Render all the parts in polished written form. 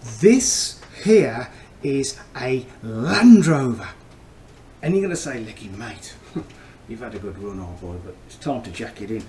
This here is a Land Rover. And you're going to say, Leggy, mate, you've had a good run, old boy, but it's time to jack it in.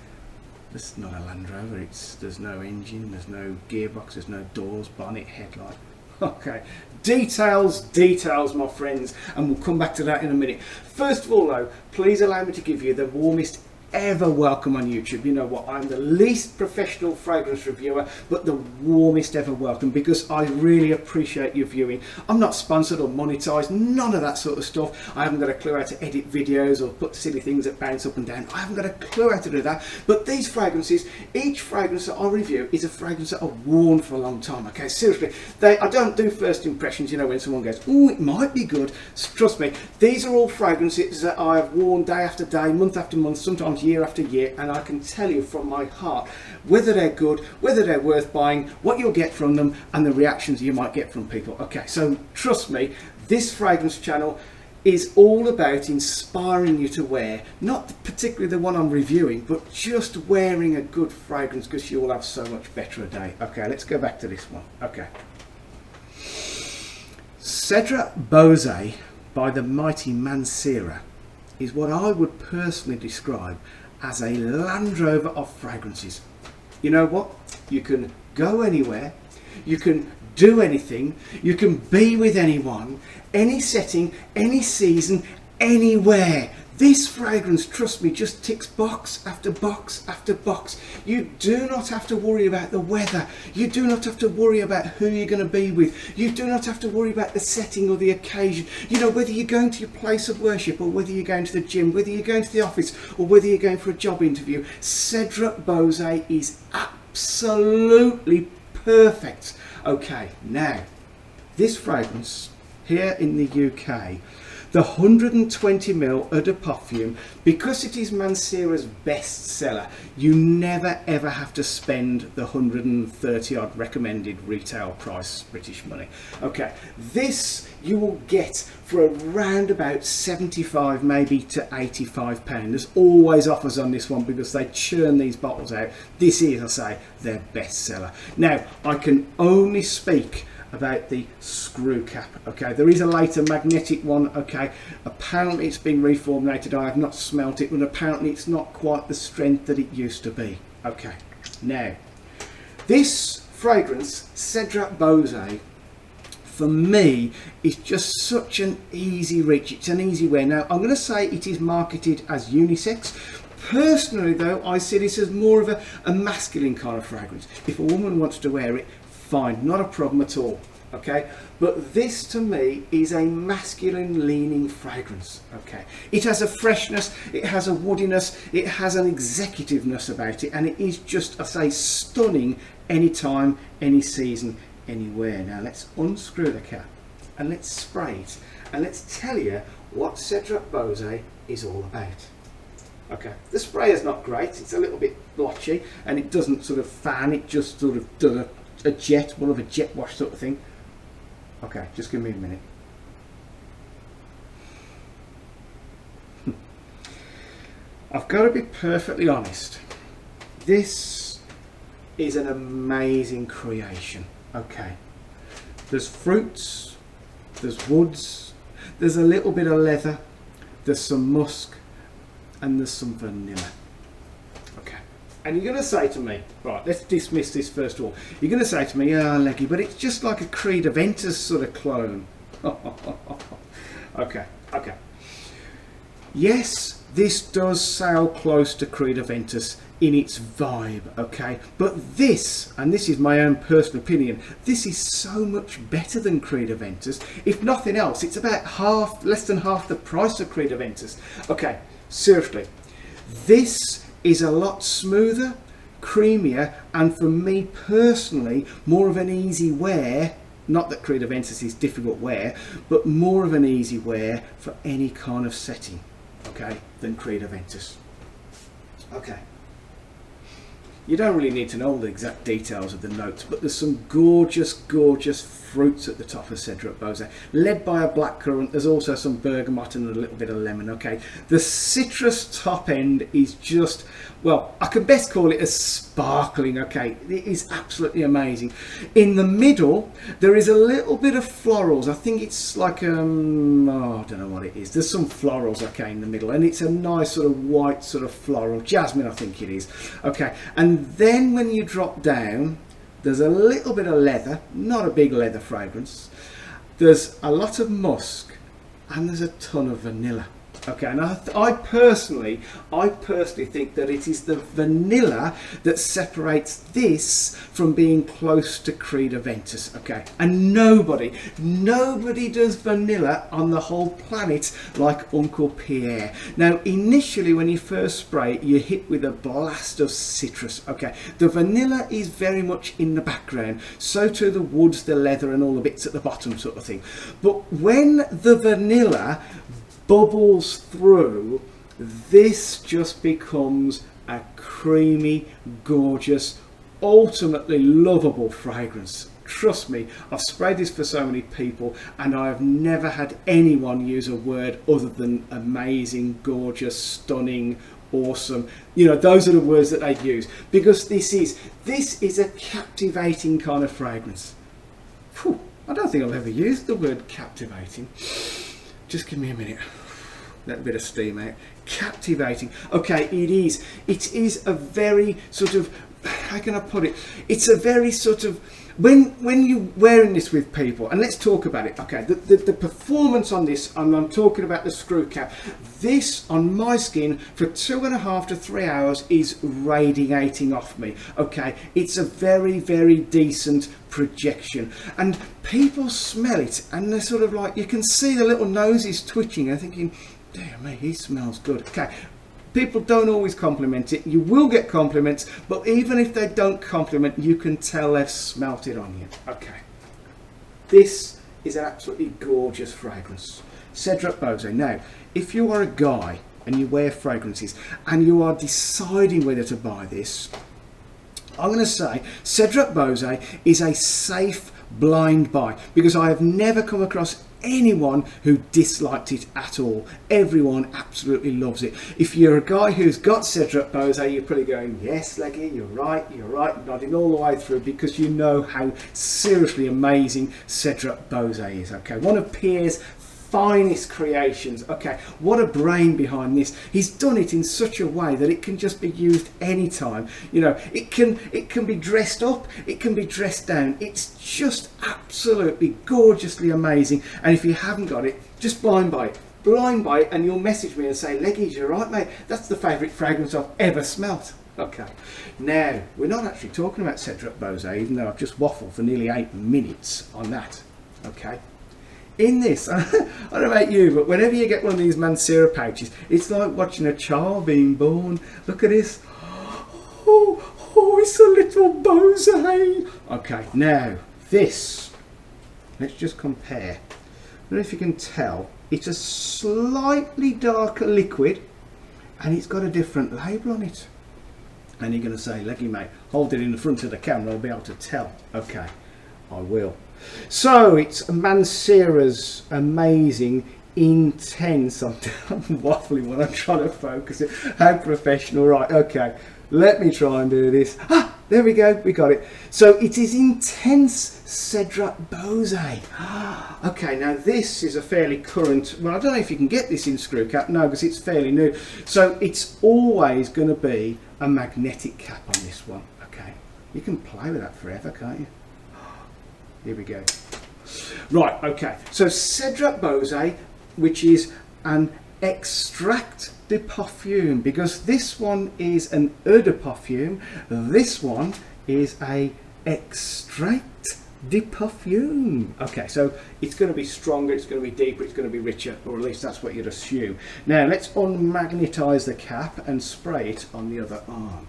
This is not a Land Rover. There's no engine, there's no gearbox, there's no doors, bonnet, headlight. Okay, details, my friends, and we'll come back to that in a minute. First of all, though, please allow me to give you the warmest ever welcome on YouTube. You know what, I'm the least professional fragrance reviewer, but the warmest ever welcome, because I really appreciate your viewing. I'm not sponsored or monetized, none of that sort of stuff. I haven't got a clue how to edit videos or put silly things that bounce up and down. I haven't got a clue how to do that. But these fragrances, each fragrance that I review is a fragrance that I've worn for a long time. Okay, seriously, I don't do first impressions. You know, when someone goes, oh, it might be good, trust me, these are all fragrances that I have worn day after day, month after month, sometimes year after year, and I can tell you from my heart whether they're good, whether they're worth buying, what you'll get from them, and the reactions you might get from people. Okay, so trust me, this fragrance channel is all about inspiring you to wear, not particularly the one I'm reviewing, but just wearing a good fragrance, because you'll have so much better a day. Okay, let's go back to this one. Okay, Cedrat Boise by the mighty Mancera is what I would personally describe as a Land Rover of fragrances. You know what? You can go anywhere, you can do anything, you can be with anyone, any setting, any season, anywhere. This fragrance, trust me, just ticks box after box after box. You do not have to worry about the weather. You do not have to worry about who you're going to be with. You do not have to worry about the setting or the occasion. You know, whether you're going to your place of worship, or whether you're going to the gym, whether you're going to the office, or whether you're going for a job interview, Cedrat Boise is absolutely perfect. Okay, now, this fragrance here in the UK, the 120ml Eau de Parfum, because it is Mancera's best seller, you never ever have to spend the 130 odd recommended retail price British money. Okay, this you will get for around about 75 maybe to 85 pounds. There's always offers on this one because they churn these bottles out. This is, I say, their best seller. Now, I can only speak about the screw cap. Okay, there is a later magnetic one. Okay, apparently it's been reformulated. I have not smelt it, but apparently it's not quite the strength that it used to be. Okay, now this fragrance, Cedrat Boise, for me is just such an easy reach. It's an easy wear. Now, I'm going to say it is marketed as unisex. Personally though, I see this as more of a masculine kind of fragrance. If a woman wants to wear it, fine, not a problem at all. Okay, but this to me is a masculine leaning fragrance. Okay, it has a freshness, it has a woodiness, it has an executiveness about it, and it is just, I say, stunning anytime, any season, anywhere. Now let's unscrew the cap and let's spray it, and let's tell you what Cedrat Boise is all about. Okay, the spray is not great, it's a little bit blotchy, and it doesn't sort of fan, it just sort of does a jet, more of a jet wash sort of thing. Okay, just give me a minute. I've got to be perfectly honest, this is an amazing creation. Okay, there's fruits, there's woods, there's a little bit of leather, there's some musk, and there's some vanilla. Okay, and you're going to say to me, right, let's dismiss this first of all. You're going to say to me, oh, Leggy, but it's just like a Creed Aventus sort of clone. Okay. Yes, this does sound close to Creed Aventus in its vibe, okay? But this, and this is my own personal opinion, this is so much better than Creed Aventus. If nothing else, it's about less than half the price of Creed Aventus. Okay, seriously, this is a lot smoother, creamier, and for me personally, more of an easy wear. Not that Creed Aventus is difficult wear, but more of an easy wear for any kind of setting, okay, than Creed Aventus. Okay. You don't really need to know all the exact details of the notes, but there's some gorgeous, gorgeous fruits at the top of Cedrat Boise, led by a blackcurrant. There's also some bergamot and a little bit of lemon. Okay, the citrus top end is just, well, I can best call it as sparkling. Okay, it is absolutely amazing. In the middle, there is a little bit of florals. I think it's like oh, I don't know what it is. There's some florals, okay, in the middle, and it's a nice sort of white sort of floral, jasmine, I think it is. Okay, and then when you drop down, there's a little bit of leather, not a big leather fragrance. There's a lot of musk, and there's a ton of vanilla. Okay, and I personally think that it is the vanilla that separates this from being close to Creed Aventus. Okay, and nobody does vanilla on the whole planet like Uncle Pierre. Now, initially when you first spray it, you're hit with a blast of citrus. Okay, the vanilla is very much in the background, so too the woods, the leather, and all the bits at the bottom, sort of thing. But when the vanilla bubbles through, this just becomes a creamy, gorgeous, ultimately lovable fragrance. Trust me, I've sprayed this for so many people and I have never had anyone use a word other than amazing, gorgeous, stunning, awesome. You know, those are the words that they use, because this is a captivating kind of fragrance. Whew, I don't think I've ever used the word captivating. Just give me a minute. Let a bit of steam out. Captivating. Okay, it is. It is a very sort of, how can I put it? It's a very sort of, when you're wearing this with people, and let's talk about it. Okay, the performance on this, and I'm talking about the screw cap, this on my skin for 2.5 to 3 hours is radiating off me. Okay, it's a very, very decent projection, and people smell it and they're sort of like, you can see the little noses twitching and thinking, damn me, he smells good. Okay, people don't always compliment it. You will get compliments, but even if they don't compliment, you can tell they've smelt it on you. Okay, this is an absolutely gorgeous fragrance, Cedrat Boise. Now, if you are a guy and you wear fragrances and you are deciding whether to buy this, I'm going to say Cedrat Boise is a safe blind buy, because I have never come across anyone who disliked it at all. Everyone absolutely loves it. If you're a guy who's got Cedrat Boise, you're probably going, yes, Leggy, you're right, nodding all the way through, because you know how seriously amazing Cedrat Boise is. Okay, one of Pierre's finest creations. Okay, what a brain behind this. He's done it in such a way that it can just be used anytime. You know, it can be dressed up, it can be dressed down. It's just absolutely gorgeously amazing. And if you haven't got it, just blind buy it, and you'll message me and say, Leggies, you're right, mate, that's the favourite fragrance I've ever smelt. Okay, now we're not actually talking about Cedrat Boise, even though I've just waffled for nearly 8 minutes on that. Okay, in this, I don't know about you, but whenever you get one of these Mancera pouches, it's like watching a child being born. Look at this. Oh, it's a little Boise. Okay, now this, let's just compare. I don't know if you can tell, it's a slightly darker liquid and it's got a different label on it. And you're going to say, Leggy mate, hold it in the front of the camera, I'll be able to tell. Okay, I will. So it's Mancera's amazing, intense, I'm waffling when I'm trying to focus it. How professional. Right, okay, let me try and do this. Ah, there we go, we got it. So it is intense Cedrat Boise. Okay, now this is a fairly current, well, I don't know if you can get this in screw cap, no, because it's fairly new. So it's always going to be a magnetic cap on this one. Okay, you can play with that forever, can't you? Here we go. Right, okay, so Cedrat Boise, which is an extract de parfum, because this one is an eau de parfum, this one is a extract de parfum. Okay, so it's going to be stronger, it's going to be deeper, it's going to be richer, or at least that's what you'd assume. Now let's unmagnetize the cap and spray it on the other arm.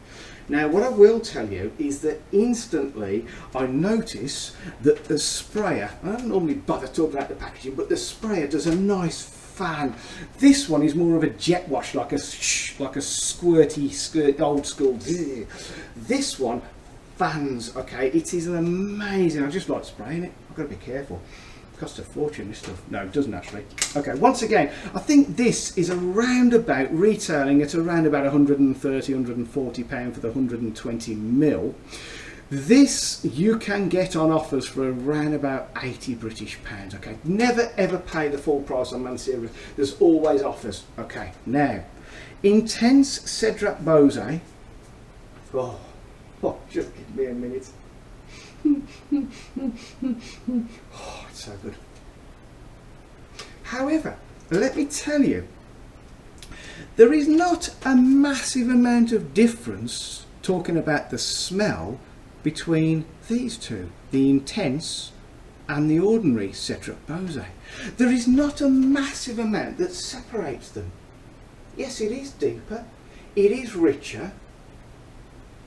Now what I will tell you is that instantly I notice that the sprayer, I don't normally bother talking about the packaging, but the sprayer does a nice fan. This one is more of a jet wash, like a squirty, old school. This one fans, okay, it is amazing. I just like spraying it. I've got to be careful. It costs a fortune, this stuff. No, it doesn't actually. Okay, once again, I think this is around about retailing at around about 130, 140 pound for the 120 mil. This you can get on offers for around about 80 British pounds. Okay, never ever pay the full price on Mansera. There's always offers. Okay, now Intense Cedrat Boise. Oh, just give me a minute. Oh, it's so good. However, let me tell you, there is not a massive amount of difference, talking about the smell, between these two, the Intense and the ordinary Cedrat Boise. There is not a massive amount that separates them. Yes, it is deeper, it is richer,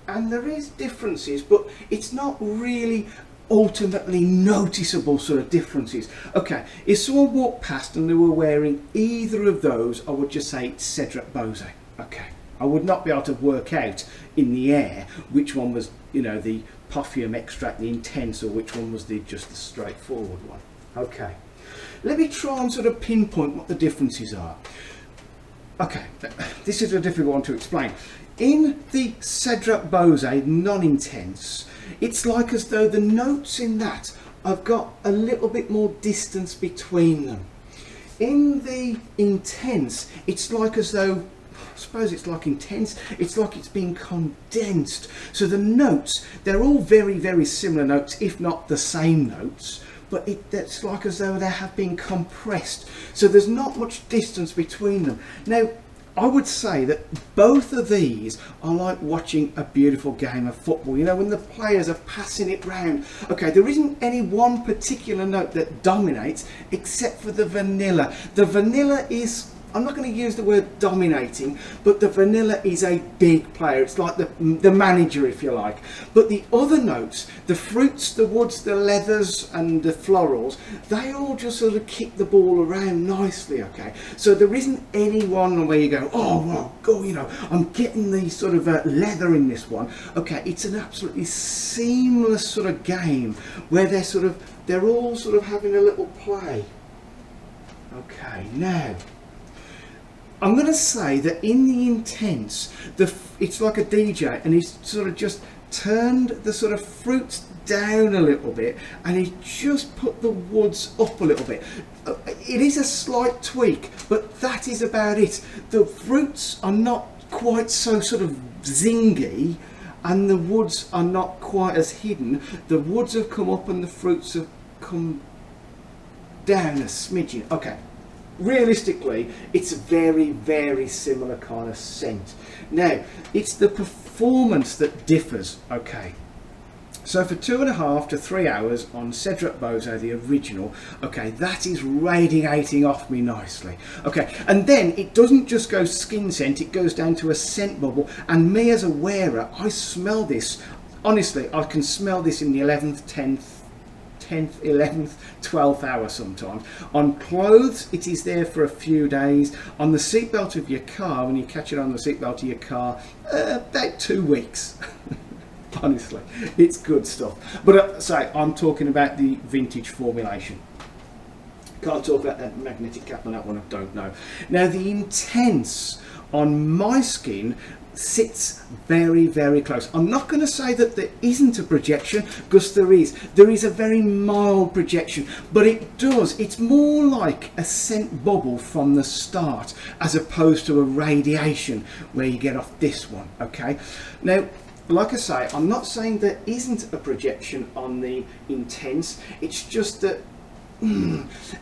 and there is differences, but it's not really ultimately noticeable sort of differences. Okay, if someone walked past and they were wearing either of those, I would just say it's Cedrat Boise. Okay, I would not be able to work out in the air which one was, you know, the perfume extract, the Intense, or which one was just the straightforward one. Okay, let me try and sort of pinpoint what the differences are. Okay, this is a difficult one to explain. In the Cedrat Boise non-intense, it's like as though the notes in that have got a little bit more distance between them. In the Intense, it's like as though, I suppose it's like Intense, it's like it's been condensed. So the notes, they're all very, very similar notes, if not the same notes, but it's like as though they have been compressed. So there's not much distance between them. Now, I would say that both of these are like watching a beautiful game of football. You know, when the players are passing it round. Okay, there isn't any one particular note that dominates except for the vanilla. The vanilla is, I'm not going to use the word dominating, but the vanilla is a big player. It's like the manager, if you like. But the other notes, the fruits, the woods, the leathers and the florals, they all just sort of kick the ball around nicely, okay? So there isn't any one where you go, oh, well, go, you know, I'm getting the sort of leather in this one. Okay, it's an absolutely seamless sort of game where they're all sort of having a little play. Okay, now, I'm going to say that in the Intense, it's like a DJ, and he's sort of just turned the sort of fruits down a little bit, and he just put the woods up a little bit. It is a slight tweak, but that is about it. The fruits are not quite so sort of zingy, and the woods are not quite as hidden. The woods have come up and the fruits have come down a smidgen. Okay. Realistically, it's a very, very similar kind of scent. Now, it's the performance that differs, okay? So for 2.5 to 3 hours on Cedrat Boise, the original, okay, that is radiating off me nicely. Okay, and then it doesn't just go skin scent, it goes down to a scent bubble, and me as a wearer, I smell this. Honestly, I can smell this in the 11th, 10th, 11th, 12th hour sometimes. On clothes, it is there for a few days. On the seatbelt of your car, when you catch it on the seatbelt of your car, about 2 weeks. Honestly, it's good stuff. But say, I'm talking about the vintage formulation. Can't talk about that magnetic cap on that one, I don't know. Now, the Intense on my skin sits very, very close. I'm not going to say that there isn't a projection, because there is a very mild projection, but it's more like a scent bubble from the start as opposed to a radiation where you get off this one. Okay, now like I say, I'm not saying there isn't a projection on the Intense, it's just that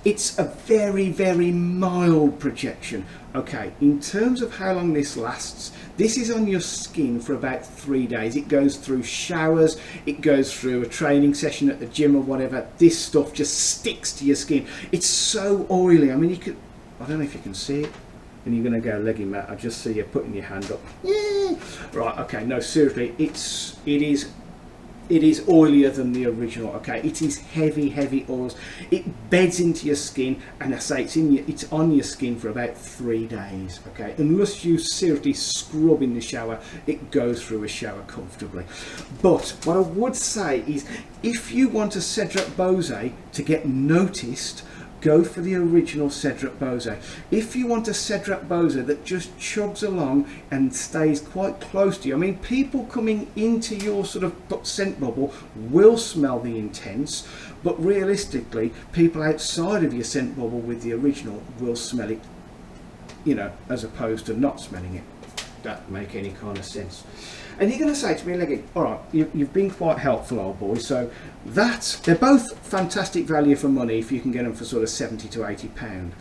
it's a very, very mild projection. Okay, in terms of how long this lasts, this is on your skin for about 3 days. It goes through showers, it goes through a training session at the gym or whatever. This stuff just sticks to your skin. It's so oily. I mean, I don't know if you can see it, and you're going to go leggy, Matt. I just see you putting your hand up. Yeah. Right, okay, no, seriously, it is it is oilier than the original. Okay, it is heavy oils. It beds into your skin, and I say it's on your skin for about 3 days. Okay, unless you seriously scrub in the shower, it goes through a shower comfortably. But what I would say is, if you want a Cedrat Boise to get noticed, go for the original Cedrat Boise. If you want a Cedrat Boise that just chugs along and stays quite close to you, I mean, people coming into your sort of scent bubble will smell the intense, but realistically, people outside of your scent bubble with the original will smell it, you know, as opposed to not smelling it. That make any kind of sense. And you're going to say to me, Leggy, all right, you've been quite helpful, old boy. So they're both fantastic value for money if you can get them for sort of 70 to 80 pound.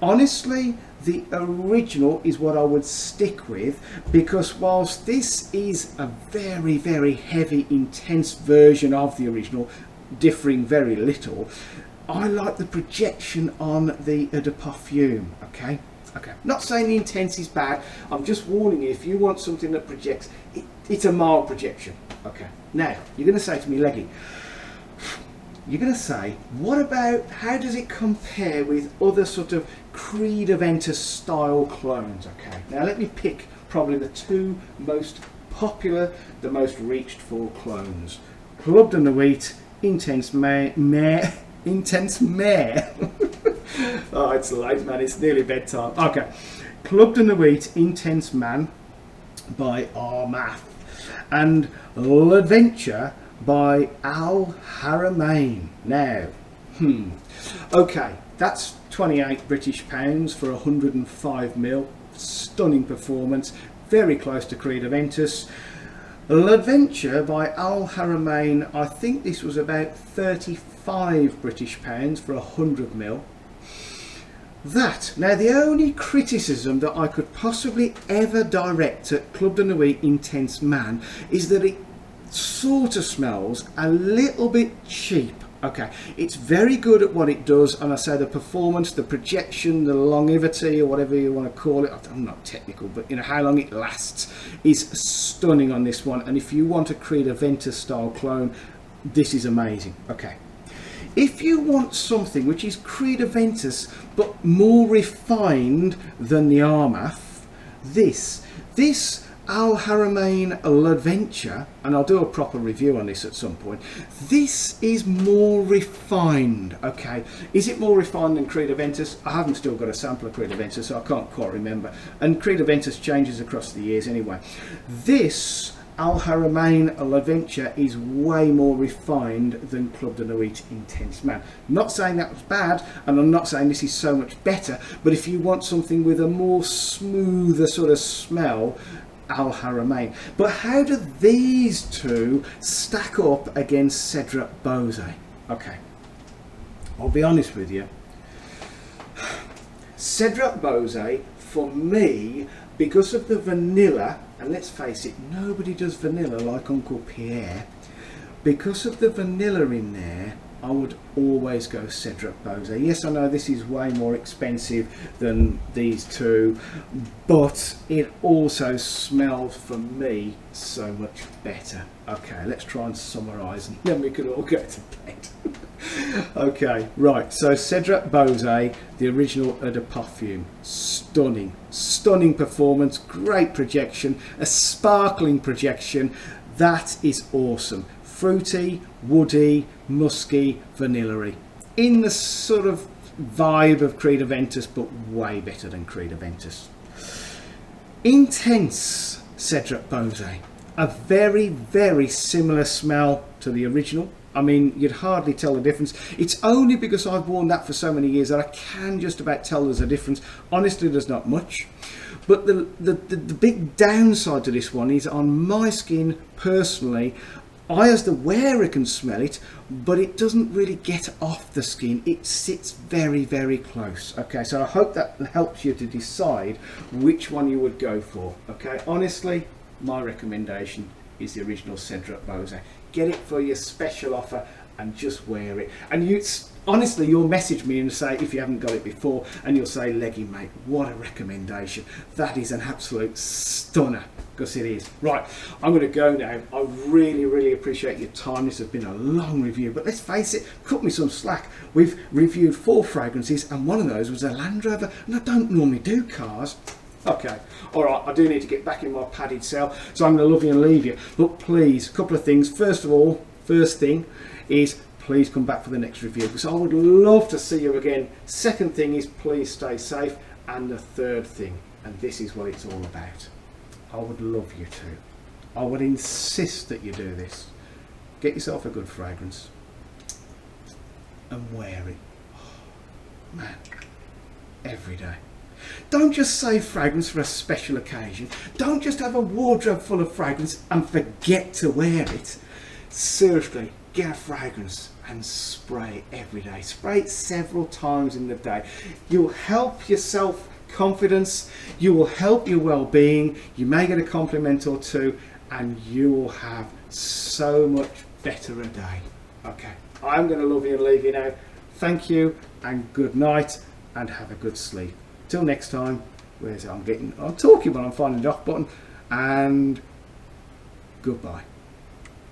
Honestly, the original is what I would stick with, because whilst this is a very heavy, intense version of the original, differing very little, I like the projection on the Eau de Parfum. Okay, not saying the intense is bad, I'm just warning you, if you want something that projects, it's a mild projection. Okay, now, you're going to say to me, Leggy, you're going to say, what about, how does it compare with other sort of Creed Aventus style clones? Okay, now let me pick probably the two most popular, the most reached for clones. Club de Nuit, Intense Mare. Oh, it's late, man, it's nearly bedtime. Okay, Club de Nuit Intense Man by Armath, and L'Adventure by Al Haramain. Now, okay, that's 28 British pounds for 105 mil. Stunning performance, very close to Creed Aventus. L'Adventure by Al Haramain, I think this was about 35 British pounds for 100 mil. Now the only criticism that I could possibly ever direct at Club de Nuit Intense Man is that it sort of smells a little bit cheap. Okay, it's very good at what it does, and I say the performance, the projection, the longevity, or whatever you want to call it, I'm not technical, but you know, how long it lasts is stunning on this one. And if you want a Creed Aventus style clone, this is amazing. Okay, if you want something which is Creed Aventus but more refined than the Armath, this Al Haramain L'Adventure, and I'll do a proper review on this at some point, this is more refined. Okay, is it more refined than Creed Aventus? I haven't still got a sample of Creed Aventus, so I can't quite remember, and Creed Aventus changes across the years anyway. This Al Haramain L'Adventure is way more refined than Club de Nuit Intense Man. I'm not saying that was bad, and I'm not saying this is so much better, but if you want something with a more smoother sort of smell, Al Haramain. But how do these two stack up against Cedrat Boise? Okay, I'll be honest with you. Cedrat Boise, for me, because of the vanilla, and let's face it, nobody does vanilla like Uncle Pierre. Because of the vanilla in there, I would always go Cedrat Boise. Yes, I know this is way more expensive than these two, but it also smells, for me, so much better. Okay, let's try and summarise, and then we can all go to bed. Okay, right, so Cedrat Boise, the original Eau de Parfum, stunning performance, great projection, a sparkling projection. That is awesome. Fruity, woody, musky, vanilla-y, in the sort of vibe of Creed Aventus, but way better than Creed Aventus. Intense Cedrat Boise, a very similar smell to the original. I mean, you'd hardly tell the difference. It's only because I've worn that for so many years that I can just about tell there's a difference. Honestly, there's not much. But the big downside to this one is on my skin personally, I as the wearer can smell it, but it doesn't really get off the skin. It sits very close. Okay, so I hope that helps you to decide which one you would go for. Okay, honestly, my recommendation is the original Cedrat Boise. Get it for your special offer and just wear it. And you honestly, you'll message me and say, if you haven't got it before, and you'll say, Leggy mate, what a recommendation. That is an absolute stunner, because it is. Right, I'm going to go now. I really appreciate your time. This has been a long review, but let's face it, cut me some slack. We've reviewed 4 fragrances, and one of those was a Land Rover, and I don't normally do cars. Okay, all right, I do need to get back in my padded cell, so I'm going to love you and leave you. But please, a couple of things. First of all, first thing is, please come back for the next review, because I would love to see you again. Second thing is, please stay safe. And the third thing, and this is what it's all about, I would love you to. I would insist that you do this. Get yourself a good fragrance and wear it. Oh, man, every day. Don't just save fragrance for a special occasion. Don't just have a wardrobe full of fragrance and forget to wear it. Seriously, get a fragrance and spray it every day. Spray it several times in the day. You'll help your self-confidence, you will help your well-being, you may get a compliment or two, and you will have so much better a day. Okay, I'm going to love you and leave you now. Thank you and good night, and have a good sleep. Till next time, I'm talking but I'm finding the off button, and goodbye.